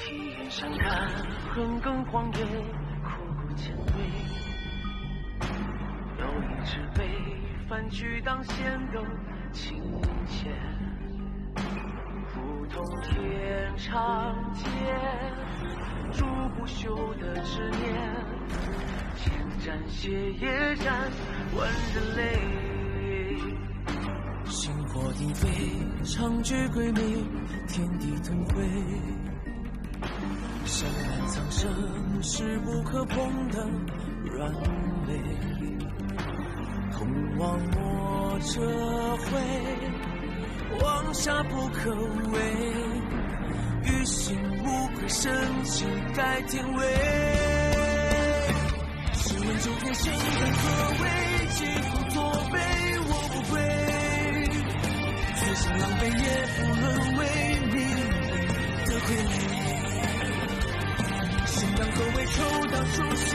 体验山看横亘荒野，苦苦前对。有一只被反举当先斗情切，普通天长街，筑不朽的执念，千战血也战，万人泪。星火鼎沸，长举归命，天地腾辉。山峦苍生，势不可碰的软肋。同往莫折回，往下不可为。于心无愧，深情改天位。试问九天生根何为？疾风作悲，我不归。此生狼狈也不沦为命运的傀儡。生当何为？抽当出现，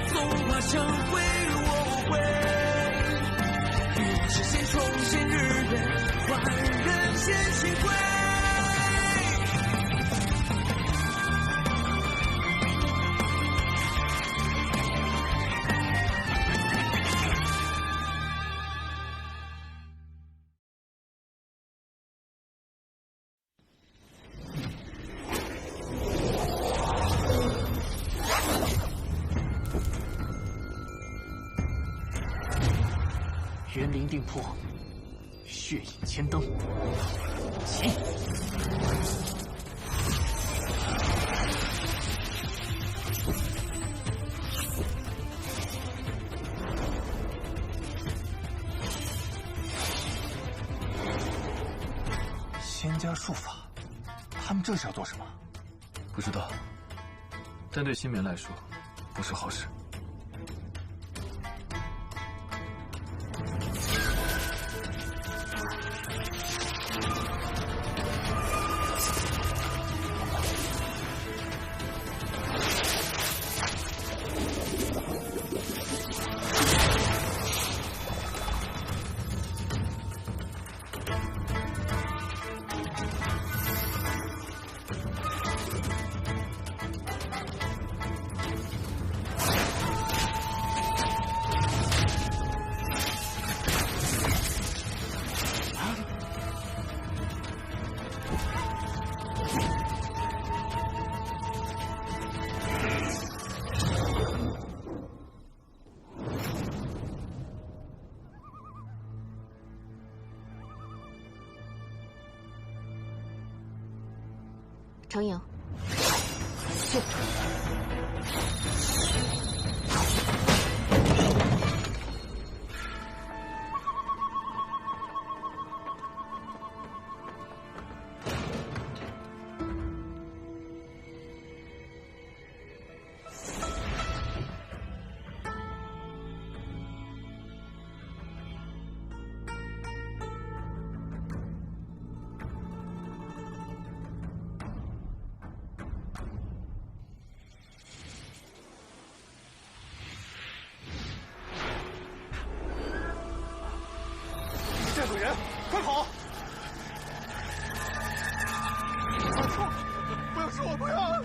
纵化成灰，我无悔。欲望实现，重现日月，还人间清辉。园林定破，血影千灯，起！仙家术法，他们这是要做什么？不知道，但对新棉来说，不是好事。程颖，去。这个人，快跑！不要说，不要！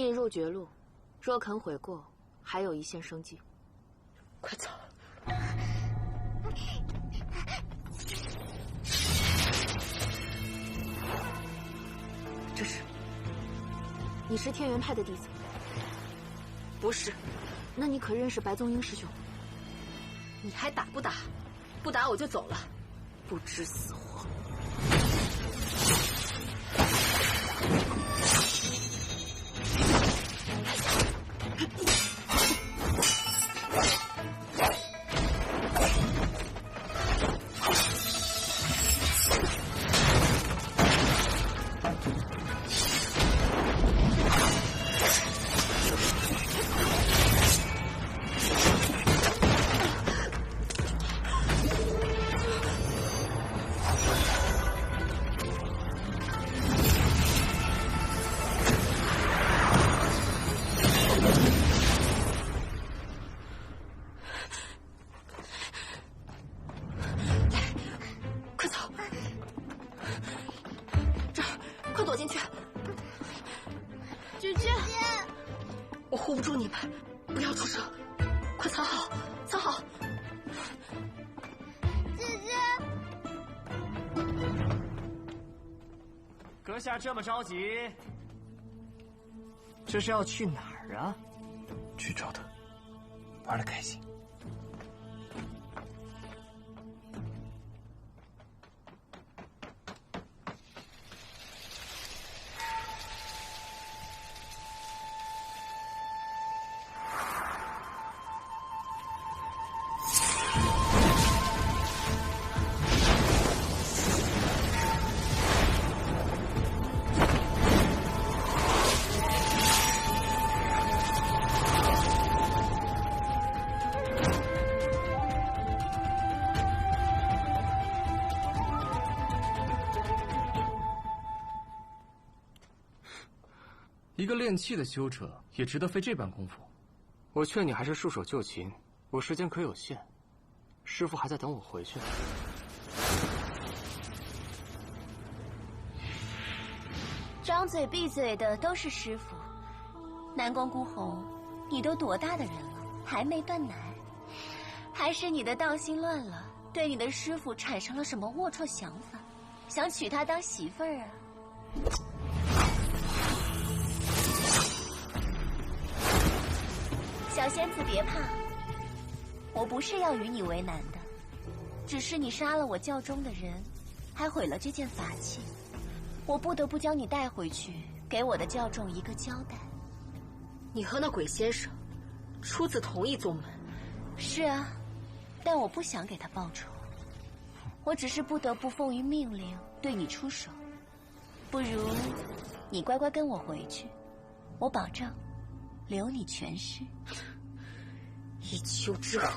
宁入绝路，若肯悔过，还有一线生机。快走！这是，你是天元派的弟子？不是。那你可认识白宗英师兄？你还打不打？不打我就走了。不知死活！护不住你们，不要出声，快藏好，藏好。姐姐，阁下这么着急，这是要去哪儿啊？去找他，玩得开心。一个练气的修者也值得费这般功夫。我劝你还是束手就擒，我时间可有限，师父还在等我回去。张嘴闭嘴的都是师父。南宫孤红，你都多大的人了，还没断奶？还是你的道心乱了，对你的师父产生了什么龌龊想法，想娶她当媳妇儿啊？小仙子别怕，我不是要与你为难的，只是你杀了我教中的人，还毁了这件法器，我不得不将你带回去，给我的教众一个交代。你和那鬼先生出自同一宗门。是啊，但我不想给他报仇，我只是不得不奉于命令对你出手。不如你乖乖跟我回去，我保证留你全尸。一丘之貉，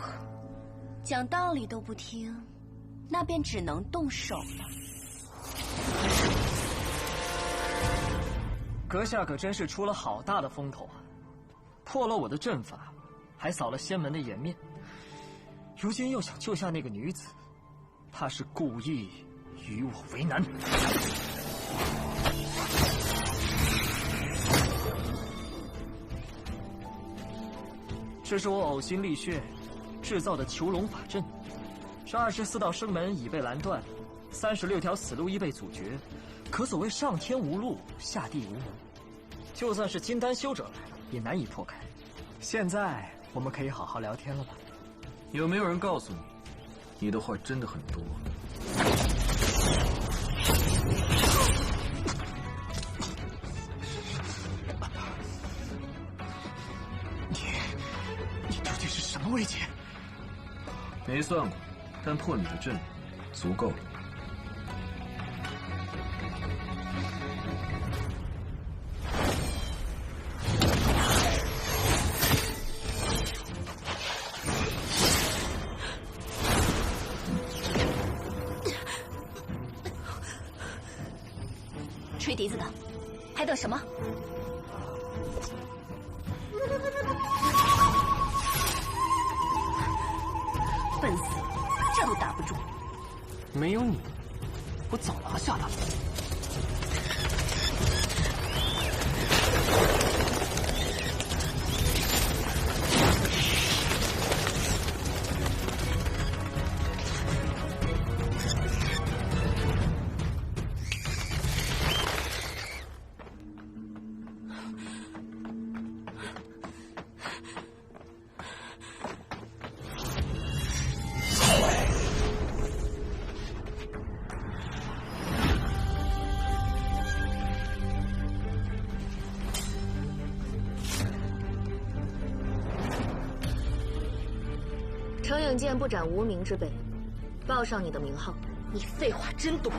讲道理都不听，那便只能动手了。阁下可真是出了好大的风头啊！破了我的阵法，还扫了仙门的颜面，如今又想救下那个女子，怕是故意与我为难。这是我呕心沥血制造的囚龙法阵，这24道生门已被拦断，36条死路亦被阻绝，可所谓上天无路，下地无门。就算是金丹修者来了，也难以破开。现在我们可以好好聊天了吧？有没有人告诉你，你的话真的很多？你究竟是什么位阶？没算过，但破你的阵足够了。吹笛子的，还等什么？笨死，这都打不住。没有你，我早拿下他了。程影剑不斩无名之辈，报上你的名号。你废话真多。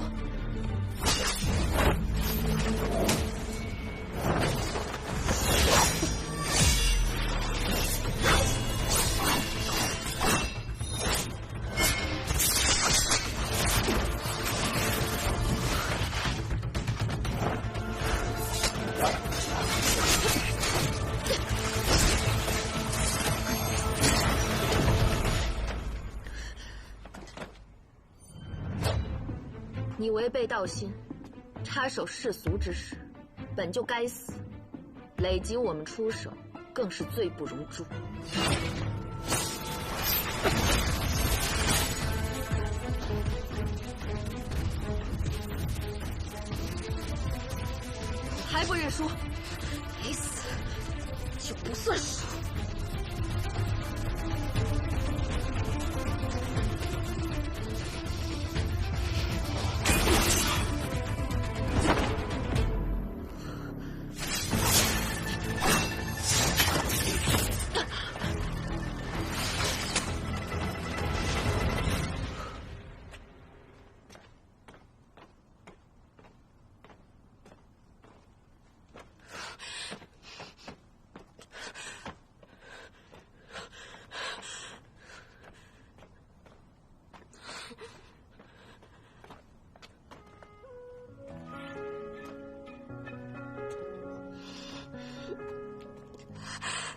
你违背道心，插手世俗之事，本就该死，累及我们出手，更是罪不容诛。还不认输？没死就不算输。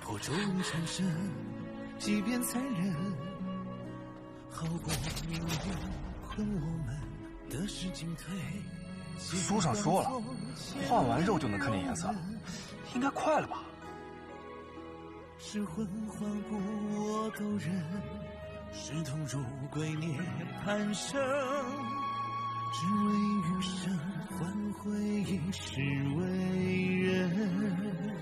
破皱纹缠身，即便残忍，好过命运困我们的是进退。书上说了，画完肉就能看见颜色，应该快了吧？是魂魄不我都认，是痛如归涅槃生，只为余生换回一世为人。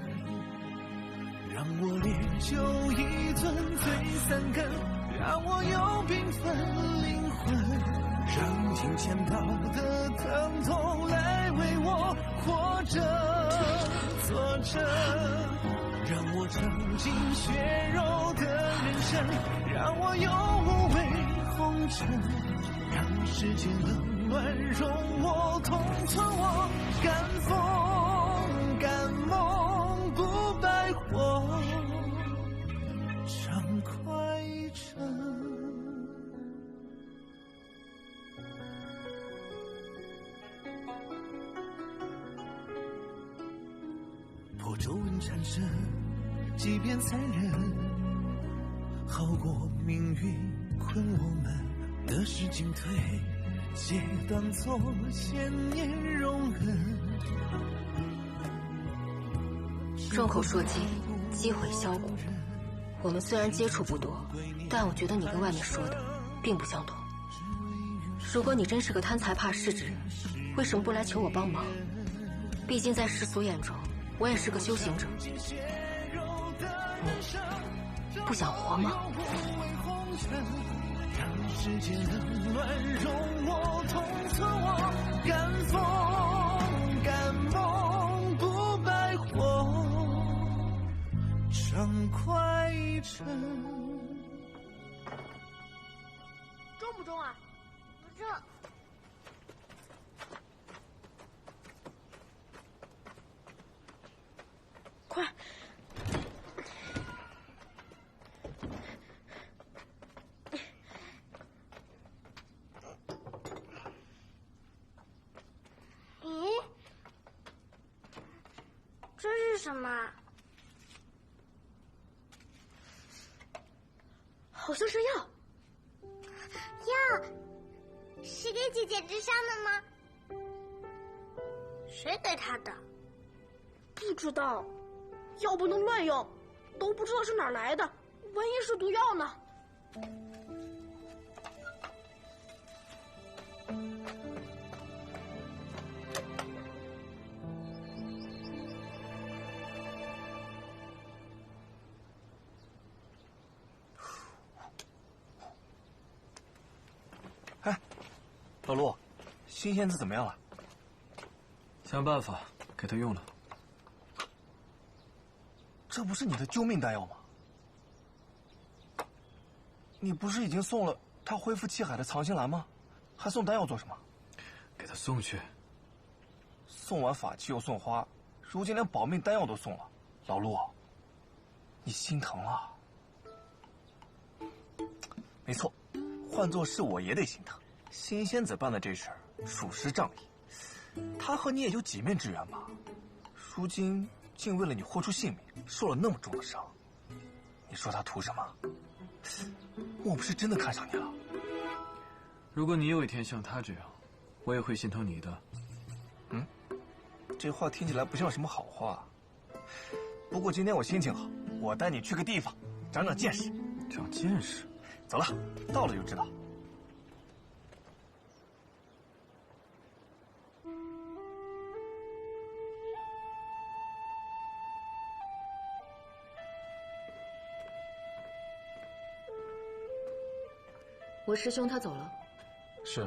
让我烈酒一樽醉三更，让我有缤纷灵魂，让金钱豹的疼痛来为我活着作证，让我尝尽血肉的人生，让我有无畏红尘，让世间冷暖容我同存我敢风敢梦不败火畅快成。破皱纹缠身，即便残忍，好过命运困我们的是进退，皆当作千年容忍。众口铄金，积毁销骨。我们虽然接触不多，但我觉得你跟外面说的并不相同。如果你真是个贪财怕势之人，为什么不来求我帮忙？毕竟在世俗眼中，我也是个修行者。你不想活吗？让世间冷暖容我同存我敢风敢梦不败火畅快成。中不中啊？不中。快！咦，这是什么？好像是药。药是给姐姐治伤的吗？谁给她的？不知道，药不能乱用，都不知道是哪儿来的，万一是毒药呢？哎，老陆，新仙子怎么样了？想办法给他用了。这不是你的救命丹药吗？你不是已经送了他恢复气海的藏心兰吗？还送丹药做什么？给他送去。送完法器又送花，如今连保命丹药都送了，老陆，你心疼了。没错，换做是我也得心疼。新仙子办的这事儿属实仗义，他和你也就几面之缘吧，如今竟为了你豁出性命，受了那么重的伤，你说他图什么？莫不是真的看上你了？如果你有一天像他这样，我也会心疼你的。这话听起来不像什么好话。不过今天我心情好，我带你去个地方，长长见识。长见识？走了，到了就知道。我师兄他走了。是。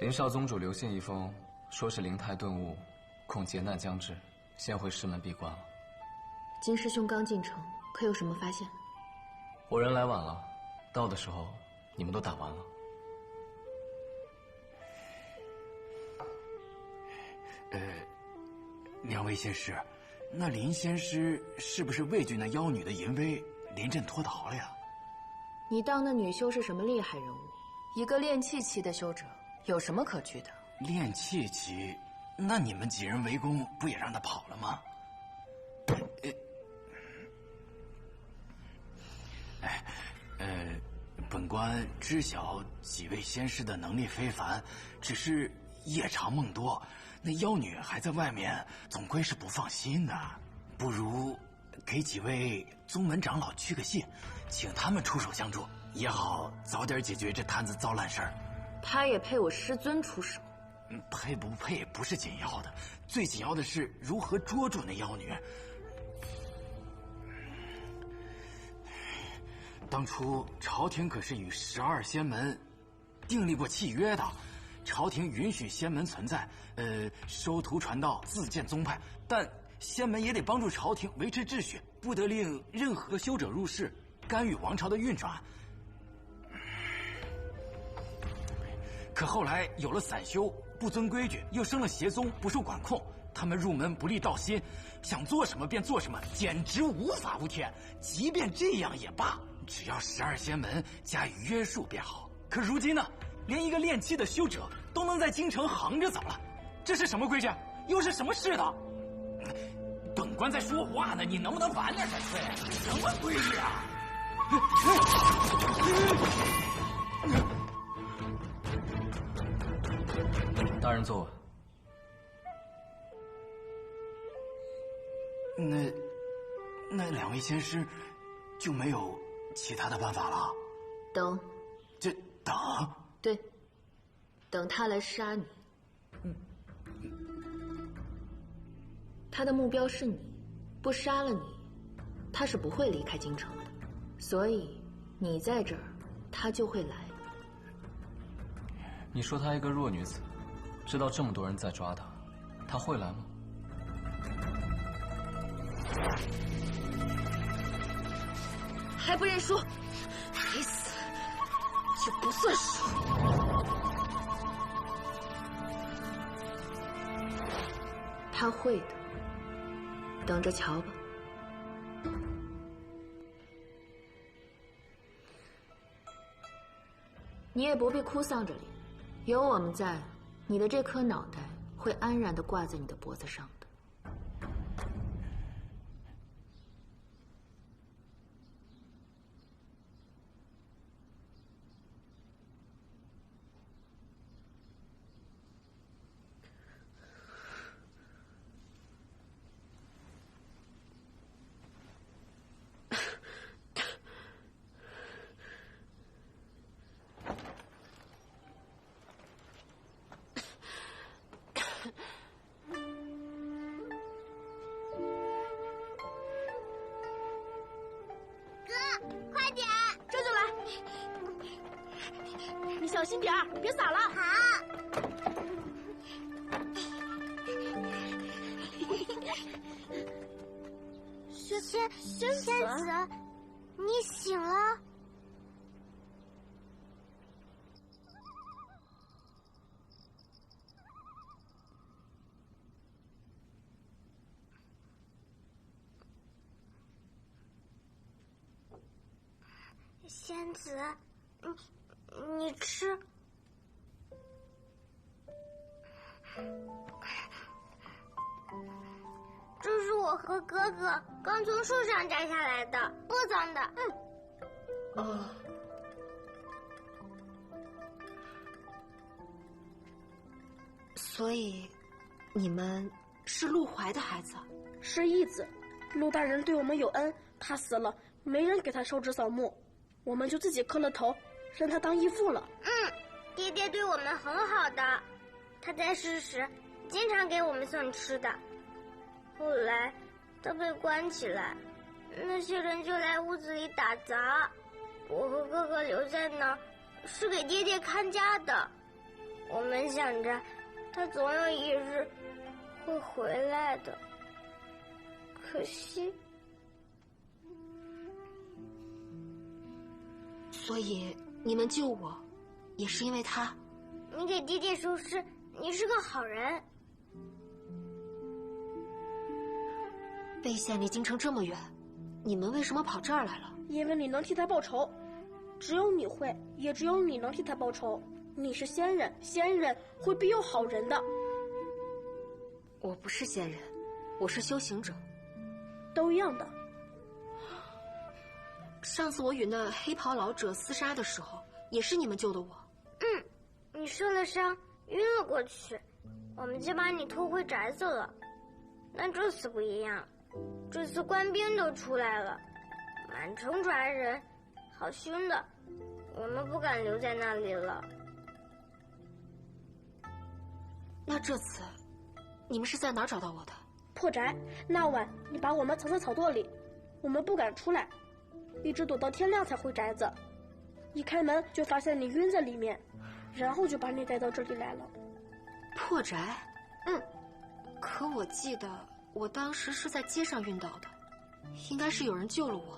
林少宗主留信一封，说是灵台顿悟，恐劫难将至，先回师门闭关了。金师兄刚进城，可有什么发现？我人来晚了，到的时候你们都打完了。两位仙师，那林仙师是不是畏惧那妖女的淫威，临阵脱逃了呀？你当那女修是什么厉害人物？一个炼气期的修者，有什么可惧的？炼气期，那你们几人围攻，不也让他跑了吗？本官知晓几位仙师的能力非凡，只是夜长梦多，那妖女还在外面，总归是不放心的。不如给几位宗门长老去个信，请他们出手相助，也好早点解决这摊子糟烂事儿。他也配我师尊出手？配不配不是紧要的，最紧要的是如何捉住那妖女。当初朝廷可是与12仙门订立过契约的，朝廷允许仙门存在，收徒传道，自建宗派，但仙门也得帮助朝廷维持秩序，不得令任何修者入世，干预王朝的运转。可后来有了散修，不遵规矩，又生了邪宗，不受管控，他们入门不立道心，想做什么便做什么，简直无法无天。即便这样也罢，只要12仙门加以约束便好。可如今呢，连一个炼气的修者都能在京城横着走了，这是什么规矩？又是什么世道？本官在说话呢，你能不能晚点才睡？什么规矩啊？大人坐稳。那两位仙师就没有其他的办法了？等。这等？对，等他来杀你。他的目标是你，不杀了你，他是不会离开京城的。所以你在这儿，他就会来。你说她一个弱女子，知道这么多人在抓她，她会来吗？还不认输？该死，就不算输。他会的，等着瞧吧。你也不必哭丧着脸，有我们在，你的这颗脑袋会安然地挂在你的脖子上的。小心点儿，别洒了。好。仙子，你醒了？仙子，你吃。这是我和哥哥刚从树上摘下来的，不脏的。所以，你们是陆怀的孩子？是义子，陆大人对我们有恩，他死了，没人给他烧纸扫墓，我们就自己磕了头，认他当义父了。爹爹对我们很好的，他在世时经常给我们送吃的。后来他被关起来，那些人就来屋子里打杂，我和哥哥留在那儿，是给爹爹看家的。我们想着他总有一日会回来的，可惜。所以你们救我，也是因为他。你给爹爹收尸，你是个好人。魏县离京城这么远，你们为什么跑这儿来了？因为你能替他报仇，只有你会，也只有你能替他报仇。你是仙人，仙人会庇佑好人的。我不是仙人，我是修行者。都一样的。上次我与那黑袍老者厮杀的时候，也是你们救的我。你受了伤，晕了过去，我们就把你拖回宅子了。但这次不一样，这次官兵都出来了，满城抓人，好凶的，我们不敢留在那里了。那这次，你们是在哪儿找到我的？破宅。那晚你把我们藏在草垛里，我们不敢出来，一直躲到天亮才回宅子。一开门就发现你晕在里面，然后就把你带到这里来了。破宅？可我记得我当时是在街上晕倒的，应该是有人救了我。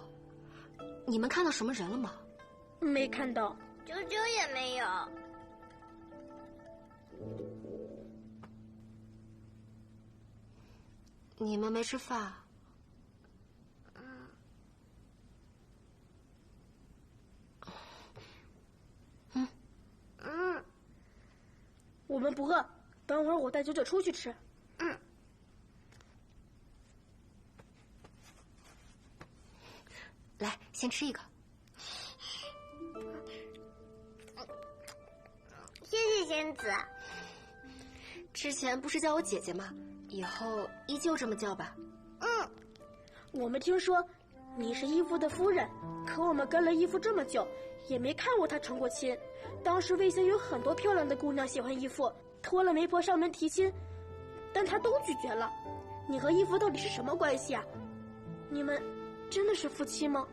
你们看到什么人了吗？没看到。啾啾也没有。你们没吃饭？我们不饿，等会儿我带九九出去吃。来，先吃一个。谢谢仙子。之前不是叫我姐姐吗？以后依旧这么叫吧。我们听说你是义父的夫人，可我们跟了义父这么久，也没看过他成过亲。当时魏县有很多漂亮的姑娘喜欢义父，托了媒婆上门提亲，但他都拒绝了。你和义父到底是什么关系啊？你们真的是夫妻吗？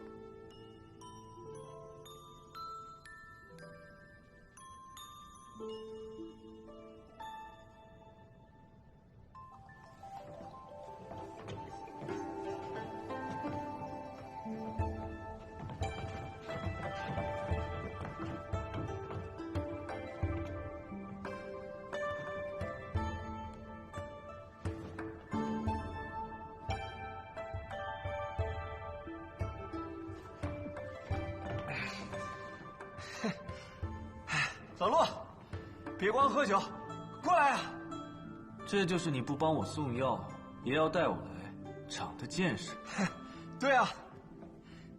老陆，别光喝酒，过来啊！这就是你不帮我送药，也要带我来，长的见识。对啊，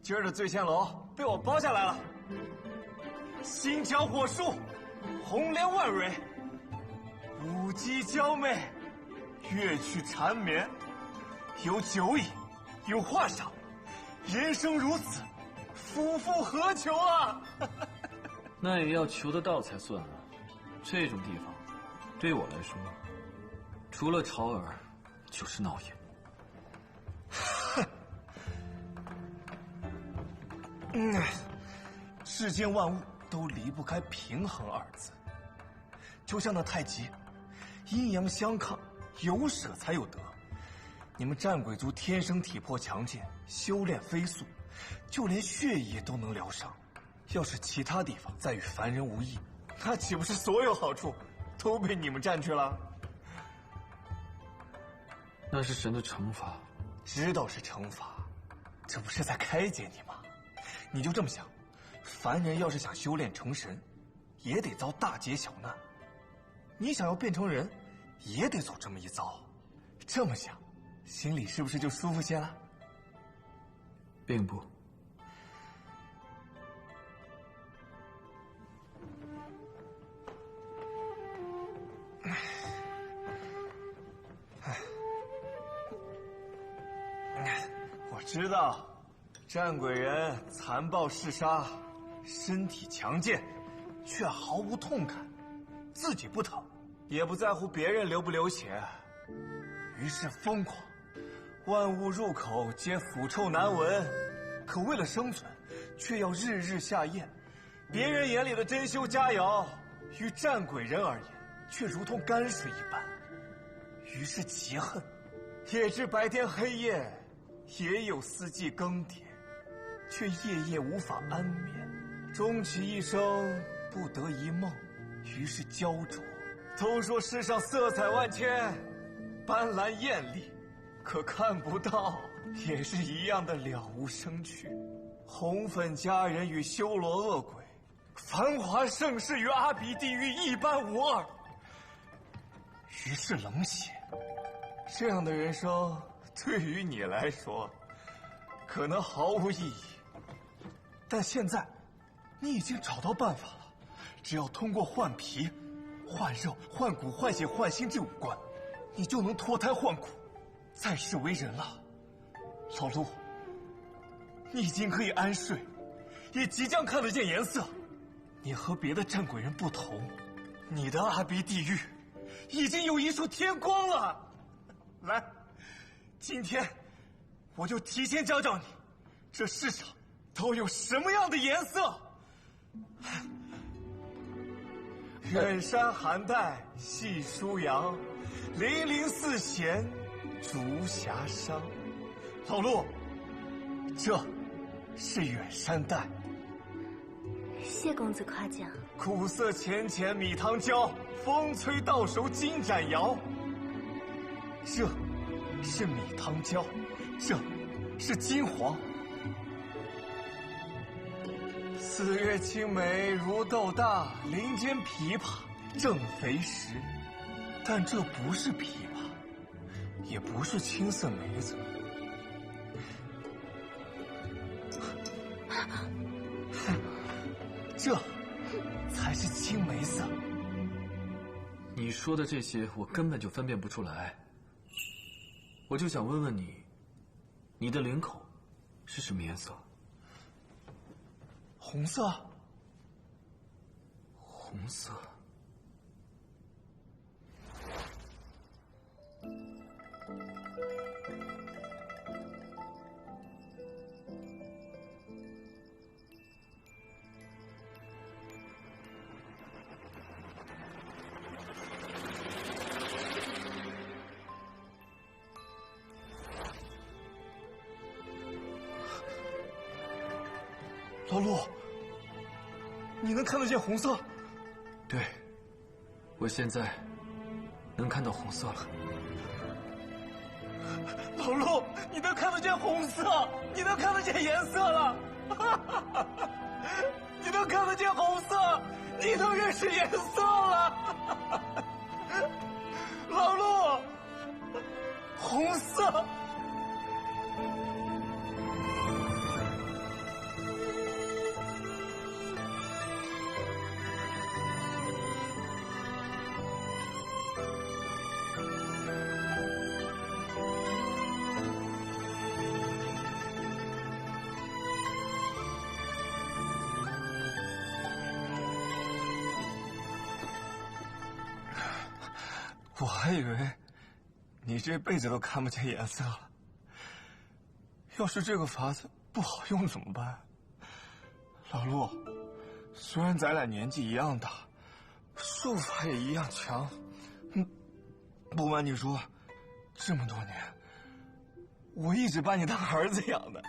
今儿的醉仙楼被我包下来了，心交火树，红莲万蕊，舞姬娇媚，乐曲缠绵，有酒饮，有画赏，人生如此，夫复何求啊！那也要求得到才算啊！这种地方，对我来说，除了潮儿，就是闹眼。世间万物都离不开平衡二字，就像那太极，阴阳相抗，有舍才有得。你们战鬼族天生体魄强健，修炼飞速，就连血液都能疗伤。要是其他地方再与凡人无异，那岂不是所有好处都被你们占去了？那是神的惩罚。知道是惩罚，这不是在开解你吗？你就这么想，凡人要是想修炼成神，也得遭大劫小难。你想要变成人，也得走这么一遭。这么想，心里是不是就舒服些了？并不。我知道，战鬼人残暴嗜杀，身体强健，却毫无痛感，自己不疼，也不在乎别人流不流血，于是疯狂。万物入口皆腐臭难闻，可为了生存，却要日日下咽。别人眼里的珍馐佳肴，于战鬼人而言，却如同泔水一般。于是极恨，也知白天黑夜，也有四季更迭，却夜夜无法安眠。终其一生，不得一梦，于是焦灼。都说世上色彩万千，斑斓艳丽，可看不到，也是一样的了无生趣。红粉佳人与修罗恶鬼，繁华盛世与阿鼻地狱一般无二。于是冷血。这样的人生，对于你来说，可能毫无意义。但现在，你已经找到办法了，只要通过换皮、换肉、换骨、换血、换心这5关，你就能脱胎换骨，再世为人了。老陆，你已经可以安睡，也即将看得见颜色。你和别的战鬼人不同，你的阿鼻地狱已经有一束天光了。来，今天我就提前教教你，这世上都有什么样的颜色。远山寒带细舒扬，粼粼似弦竹霞商。老陆，这是远山带。谢公子夸奖。苦涩浅浅米汤浇，风吹到手金盏摇。这是米汤浇，这是金黄。四月青梅如豆大，林间枇杷正肥时。但这不是枇杷，也不是青色梅子。这才是青梅色。你说的这些，我根本就分辨不出来。我就想问问你，你的领口是什么颜色？红色。红色。老陆，你能看得见红色？对，我现在能看到红色了。老陆，你能看得见红色，你能看得见颜色了，你能看得见红色，你能认识颜色了，老陆，红色。我还以为你这辈子都看不见颜色了。要是这个法子不好用怎么办？老陆，虽然咱俩年纪一样大，术法也一样强，不瞒你说，这么多年，我一直把你当儿子养的。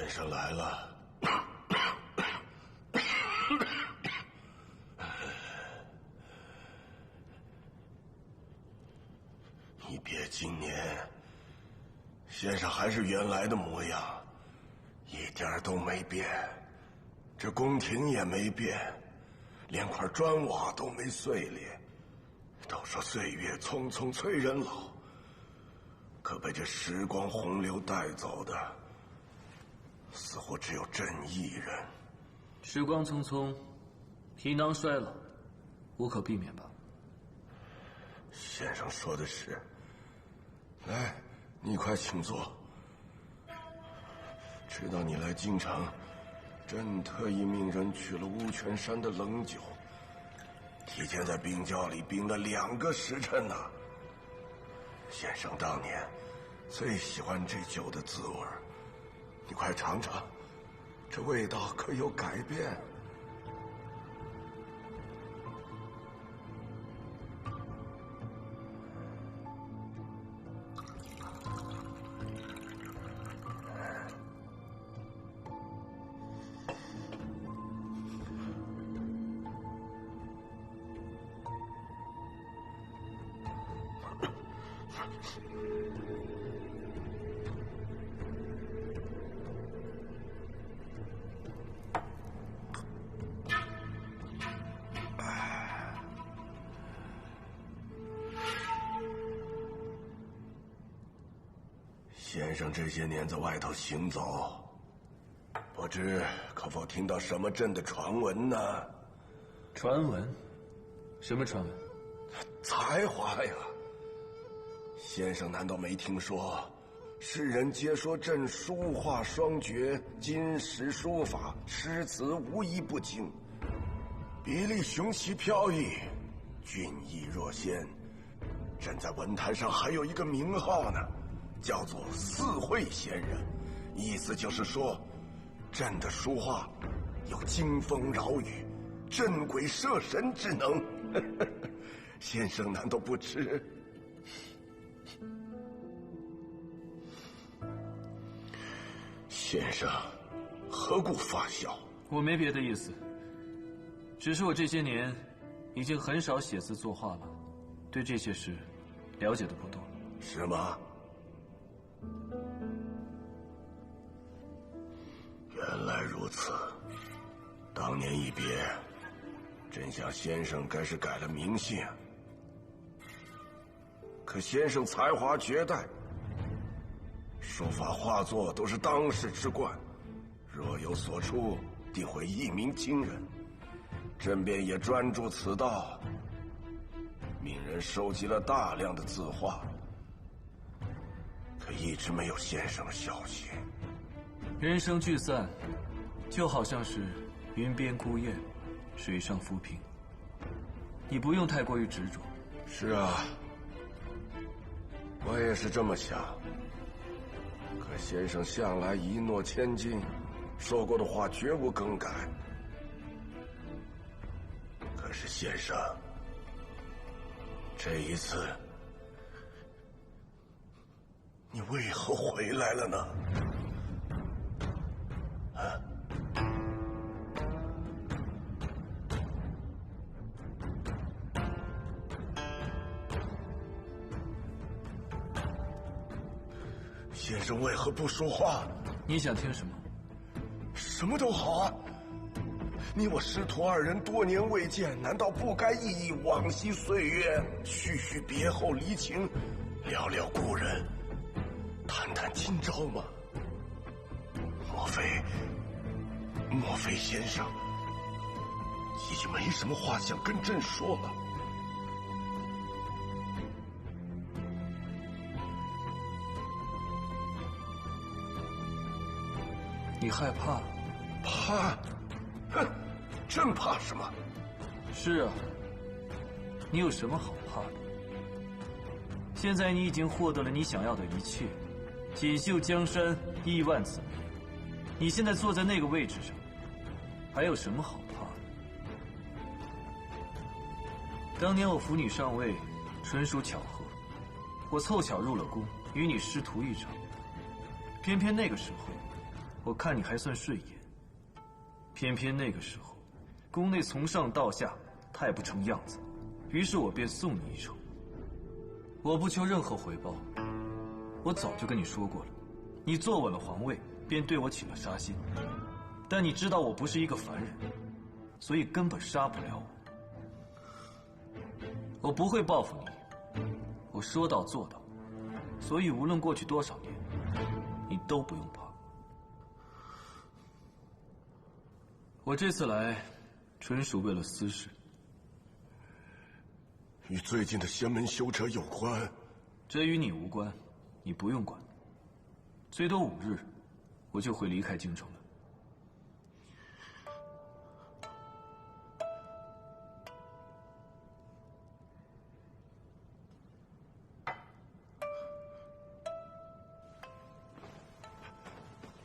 先生来了。你别今年，先生还是原来的模样，一点都没变。这宫廷也没变，连块砖瓦都没碎裂。都说岁月匆匆催人老，可被这时光洪流带走的，似乎只有朕一人。时光匆匆，皮囊衰老，无可避免吧？先生说的是。来，你快请坐。知道你来京城，朕特意命人取了乌泉山的冷酒，提前在冰窖里冰了2个时辰呢。先生当年最喜欢这酒的滋味，你快尝尝，这味道可有改变。先生这些年在外头行走，不知可否听到什么朕的传闻呢？传闻？什么传闻？才华呀！先生难道没听说？世人皆说朕书画双绝，金石书法，诗词无一不精，笔力雄奇飘逸，俊逸若仙。朕在文坛上还有一个名号呢，叫做四会仙人，意思就是说，朕的书画有惊风扰雨、震鬼摄神之能。先生难道不知？先生何故发笑？我没别的意思，只是我这些年已经很少写字作画了，对这些事了解的不多。是吗？原来如此。当年一别，朕想先生该是改了名姓，可先生才华绝代，书法画作都是当世之冠，若有所出，定会一鸣惊人。朕便也专注此道，命人收集了大量的字画，可一直没有先生的消息。人生聚散，就好像是云边孤雁，水上浮萍。你不用太过于执着。是啊，我也是这么想。可先生向来一诺千金，说过的话绝无更改。可是先生，这一次，你为何回来了呢？啊？先生为何不说话？你想听什么？什么都好啊。你我师徒2人多年未见，难道不该忆忆往昔岁月，叙叙别后离情，聊聊故人，谈谈今朝吗？莫非先生已经没什么话想跟朕说了？你害怕？怕？哼，朕怕什么？是啊，你有什么好怕的？现在你已经获得了你想要的一切，锦绣江山，亿万子民。你现在坐在那个位置上，还有什么好怕的？当年我扶你上位，纯属巧合，我凑巧入了宫，与你师徒一场。偏偏那个时候，我看你还算顺眼。偏偏那个时候，宫内从上到下太不成样子，于是我便送你一程。我不求任何回报，我早就跟你说过了，你坐稳了皇位，便对我起了杀心。但你知道我不是一个凡人，所以根本杀不了我。我不会报复你，我说到做到，所以无论过去多少年，你都不用怕。我这次来，纯属为了私事，与最近的仙门修者有关。这与你无关，你不用管。最多5日，我就会离开京城了。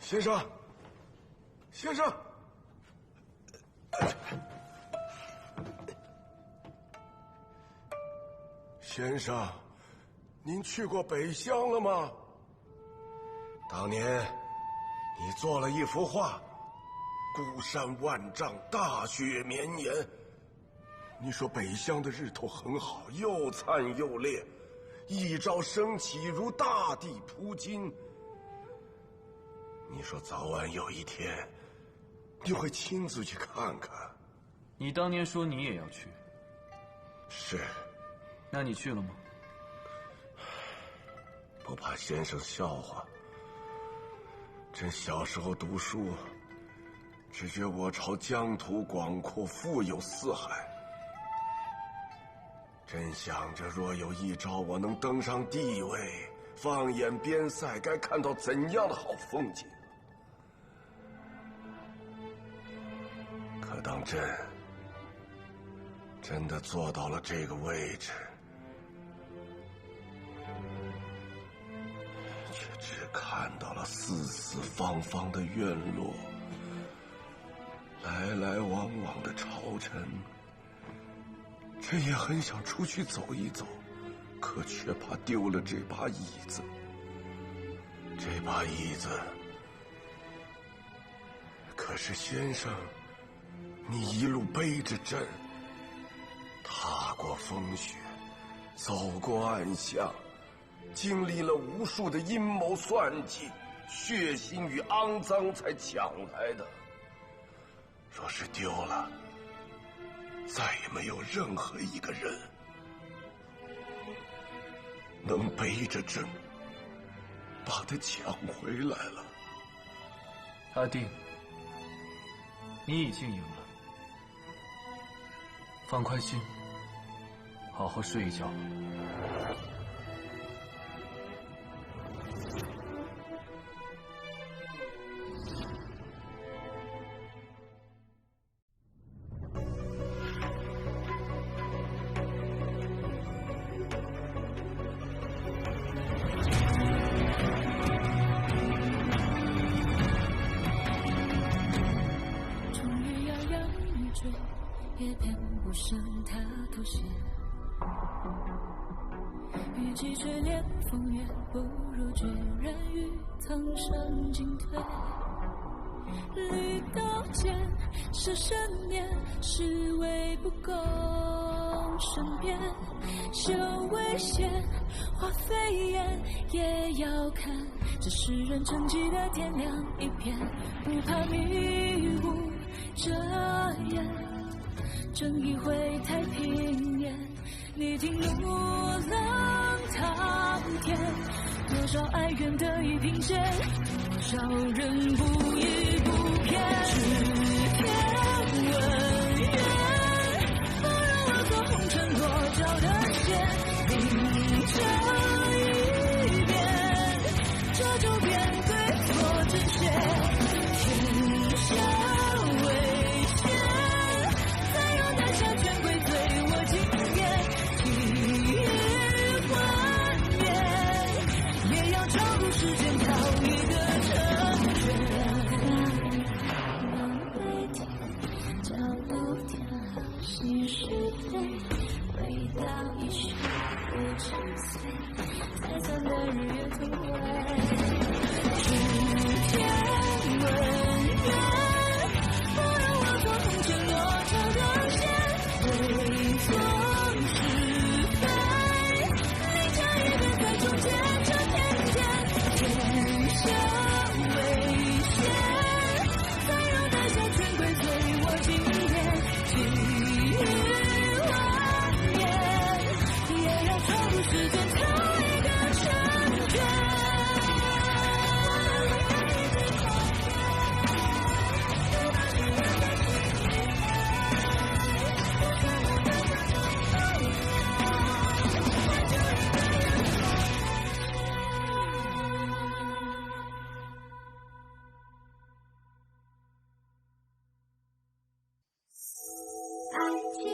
先生，先生，先生，您去过北乡了吗？当年你做了一幅画，孤山万丈，大雪绵延。你说北乡的日头很好，又灿又烈，一朝升起如大地铺金。你说早晚有一天，你会亲自去看看。你当年说你也要去。是。那你去了吗？不怕先生笑话。朕小时候读书，只觉我朝疆土广阔，富有四海。朕想着，若有一朝我能登上帝位，放眼边塞，该看到怎样的好风景。可当朕真的坐到了这个位置，却只看到了四四方方的院落，来来往往的朝臣。朕也很想出去走一走，可却怕丢了这把椅子。这把椅子，可是先生，你一路背着朕，踏过风雪，走过暗巷，经历了无数的阴谋算计、血腥与肮脏才抢来的。若是丢了，再也没有任何一个人能背着朕把它抢回来了。阿定，你已经赢了，放宽心，好好睡一觉。也偏不胜他妥协，与其追恋风月，不如决然于苍生进退。绿刀剑是深念，是为不共身边，修为险，化飞燕，也要看这世人沉寂的天亮一片，不怕迷雾遮眼，正义会太平眼。你听怒浪滔天，多少哀怨得以平息，多少人不依不偏。指天问远，不让我做红尘落脚的线，明这一边，这就变对错正邪，天下危险，再有南下权贵随我经验，一日幻灭，也要超入时间讨一个成全。南北天，角度天，心是对，回到一绪不止碎，才算的日月同辉。爱情。